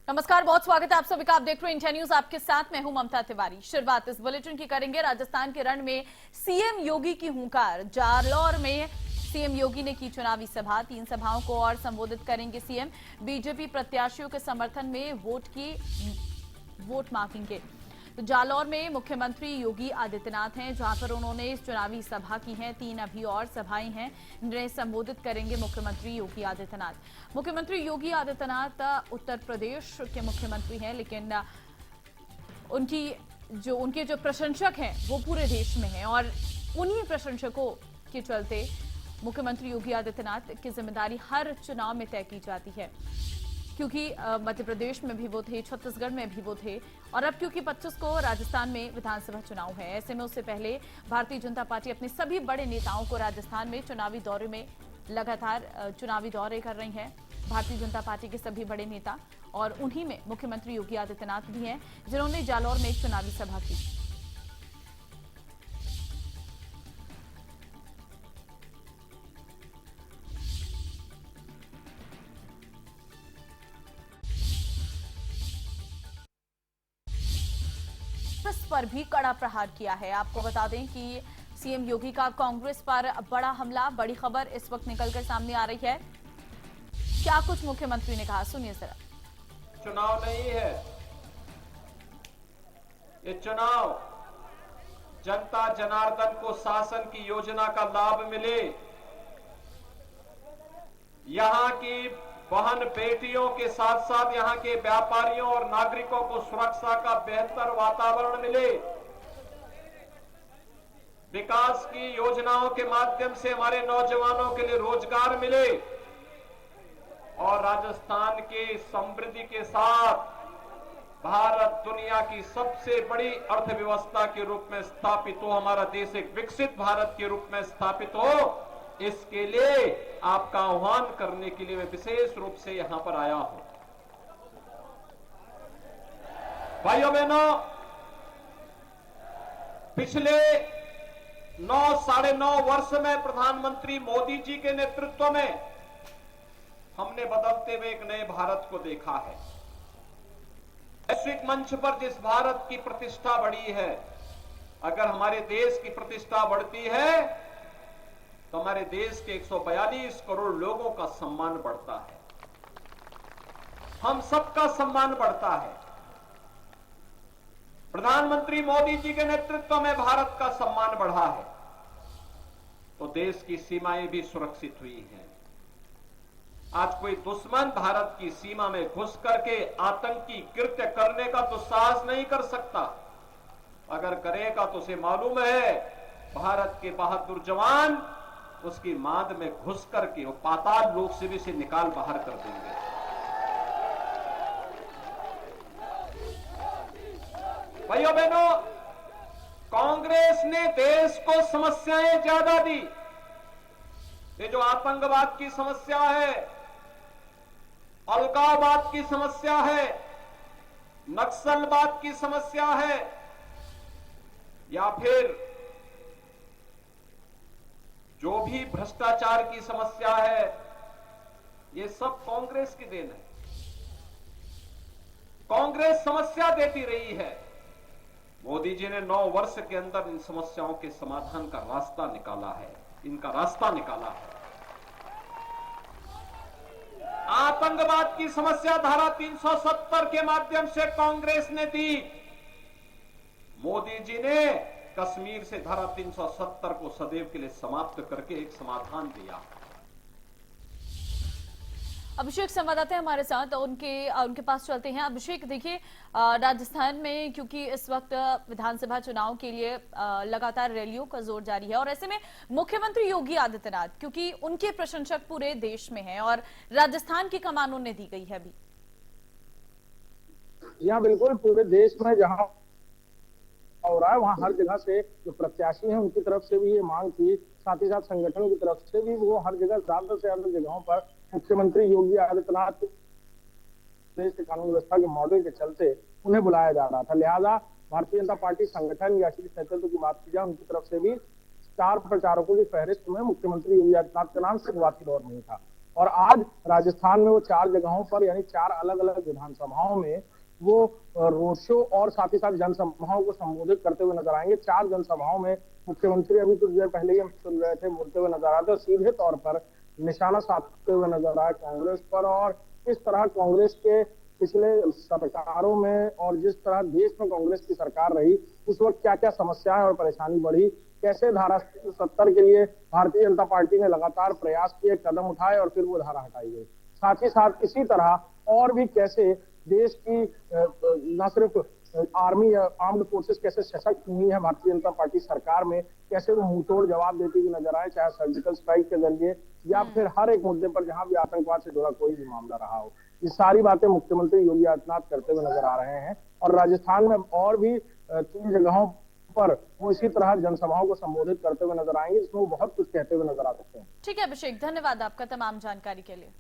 नमस्कार, बहुत स्वागत है आप सभी का। आप देख रहे हैं इंडिया न्यूज, आपके साथ मैं हूं ममता तिवारी। शुरुआत इस बुलेटिन की करेंगे राजस्थान के रण में सीएम योगी की हुंकार। जालौर में सीएम योगी ने की चुनावी सभा, 3 सभाओं को और संबोधित करेंगे सीएम। बीजेपी प्रत्याशियों के समर्थन में वोट मांगेंगे। तो जालौर में मुख्यमंत्री योगी आदित्यनाथ हैं, जहां पर उन्होंने चुनावी सभा की है। 3 अभी और सभाएं हैं, जिन्हें संबोधित करेंगे मुख्यमंत्री योगी आदित्यनाथ। मुख्यमंत्री योगी आदित्यनाथ उत्तर प्रदेश के मुख्यमंत्री हैं, लेकिन उनके जो प्रशंसक हैं वो पूरे देश में हैं, और उन्हीं प्रशंसकों के चलते मुख्यमंत्री योगी आदित्यनाथ की जिम्मेदारी हर चुनाव में तय की जाती है। क्योंकि मध्य प्रदेश में भी वो थे, छत्तीसगढ़ में भी वो थे, और अब क्योंकि 25 को राजस्थान में विधानसभा चुनाव है, ऐसे में उससे पहले भारतीय जनता पार्टी अपने सभी बड़े नेताओं को राजस्थान में चुनावी दौरे में लगातार चुनावी दौरे कर रही है भारतीय जनता पार्टी के सभी बड़े नेता, और उन्हीं में मुख्यमंत्री योगी आदित्यनाथ भी हैं, जिन्होंने जालौर में एक चुनावी सभा की। पर भी कड़ा प्रहार किया है। आपको बता दें कि सीएम योगी का कांग्रेस पर बड़ा हमला, बड़ी खबर इस वक्त निकलकर सामने आ रही है। क्या कुछ मुख्यमंत्री ने कहा, सुनिए जरा। चुनाव नहीं है ये चुनाव, जनता जनार्दन को शासन की योजना का लाभ मिले, यहां की बहन बेटियों के साथ साथ यहां के व्यापारियों और नागरिकों को सुरक्षा का बेहतर वातावरण मिले, विकास की योजनाओं के माध्यम से हमारे नौजवानों के लिए रोजगार मिले, और राजस्थान की समृद्धि के साथ भारत दुनिया की सबसे बड़ी अर्थव्यवस्था के रूप में स्थापित हो, हमारा देश एक विकसित भारत के रूप में स्थापित हो, इसके लिए आपका आह्वान करने के लिए मैं विशेष रूप से यहां पर आया हूं। भाइयों बहनों, पिछले 9-9.5 वर्ष में प्रधानमंत्री मोदी जी के नेतृत्व में हमने बदलते हुए एक नए भारत को देखा है। वैश्विक मंच पर जिस भारत की प्रतिष्ठा बढ़ी है, अगर हमारे देश की प्रतिष्ठा बढ़ती है तो हमारे देश के 142 करोड़ लोगों का सम्मान बढ़ता है, हम सबका सम्मान बढ़ता है। प्रधानमंत्री मोदी जी के नेतृत्व में भारत का सम्मान बढ़ा है, तो देश की सीमाएं भी सुरक्षित हुई हैं। आज कोई दुश्मन भारत की सीमा में घुस करके आतंकी कृत्य करने का दुस्साहस नहीं कर सकता। अगर करेगा तो उसे मालूम है भारत के बहादुर जवान उसकी मांद में घुस करके वो पाताल लोक से भी इसे निकाल बाहर कर देंगे। भाइयों बहनों, कांग्रेस ने देश को समस्याएं ज्यादा दी। ये जो आतंकवाद की समस्या है, अलगाववाद की समस्या है, नक्सलवाद की समस्या है, या फिर जो भी भ्रष्टाचार की समस्या है, ये सब कांग्रेस की देन है। कांग्रेस समस्या देती रही है। मोदी जी ने 9 वर्ष के अंदर इन समस्याओं के समाधान का रास्ता निकाला है, इनका रास्ता निकाला है। आतंकवाद की समस्या धारा 370 के माध्यम से कांग्रेस ने दी। मोदी जी ने कश्मीर से धारा 370 को सदैव के लिए समाप्त करके एक समाधान दिया। अभिषेक संवाददाता है हमारे साथ, उनके पास चलते हैं। अभिषेक, देखिए राजस्थान में क्योंकि इस वक्त विधानसभा चुनाव के लिए लगातार रैलियों का जोर जारी है, और ऐसे में मुख्यमंत्री योगी आदित्यनाथ, क्योंकि उनके प्रशंसक पूरे देश में हैं और राजस्थान की कमान उन्हें दी गई है अभी। यहाँ बिल्कुल पूरे देश में जहां हो रहा है, वहां हर जगह से जो प्रत्याशी हैं उनकी तरफ से भी ये मांग थी, साथ ही साथ संगठनों की तरफ से भी वो हर जगह ज्यादा से ज्यादा जगहों पर मुख्यमंत्री योगी आदित्यनाथ देश के कानून व्यवस्था के मॉडल के चलते उन्हें बुलाया जा रहा था। लिहाजा भारतीय जनता पार्टी संगठन या शीर्ष नेतृत्व की बात की जाए, उनकी तरफ से भी स्टार प्रचारकों की फहरिस्त में मुख्यमंत्री योगी आदित्यनाथ का नाम शुरुआती दौर में था। और आज राजस्थान में वो 4 जगहों पर यानी 4 अलग अलग विधानसभाओं में वो रोड शो और साथ ही साथ जनसभाओं को संबोधित करते हुए नजर आएंगे। 4 जनसभाओं में मुख्यमंत्री अभी कुछ देर पहले ही हम सुन रहे थे बोलते हुए नजर आते, सीधे तौर पर निशाना साधते हुए नजर आए कांग्रेस पर, और किस तरह कांग्रेस के पिछले सरकारों में और जिस तरह देश में कांग्रेस की सरकार रही उस वक्त क्या क्या समस्याएं और परेशानी बढ़ी, कैसे धारा 70 के लिए भारतीय जनता पार्टी ने लगातार प्रयास किए, कदम उठाए और फिर वो धारा हटाई गई। साथ ही साथ इसी तरह और भी कैसे देश की न सिर्फ आर्मी या आर्म्ड फोर्सेस कैसे सशक्त हुई है भारतीय जनता पार्टी सरकार में, कैसे वो मुंहतोड़ जवाब देती हुई नजर आए, चाहे सर्जिकल स्ट्राइक के जरिए या फिर हर एक मुद्दे पर जहां भी आतंकवाद से जुड़ा कोई भी मामला रहा हो। ये सारी बातें मुख्यमंत्री योगी आदित्यनाथ करते हुए नजर आ रहे हैं और राजस्थान में और भी 3 जगहों पर वो इसी तरह जनसभाओं को संबोधित करते हुए नजर आएंगे, जिसमें वो बहुत कुछ कहते हुए नजर आ सकते हैं। ठीक है अभिषेक, धन्यवाद आपका तमाम जानकारी के लिए।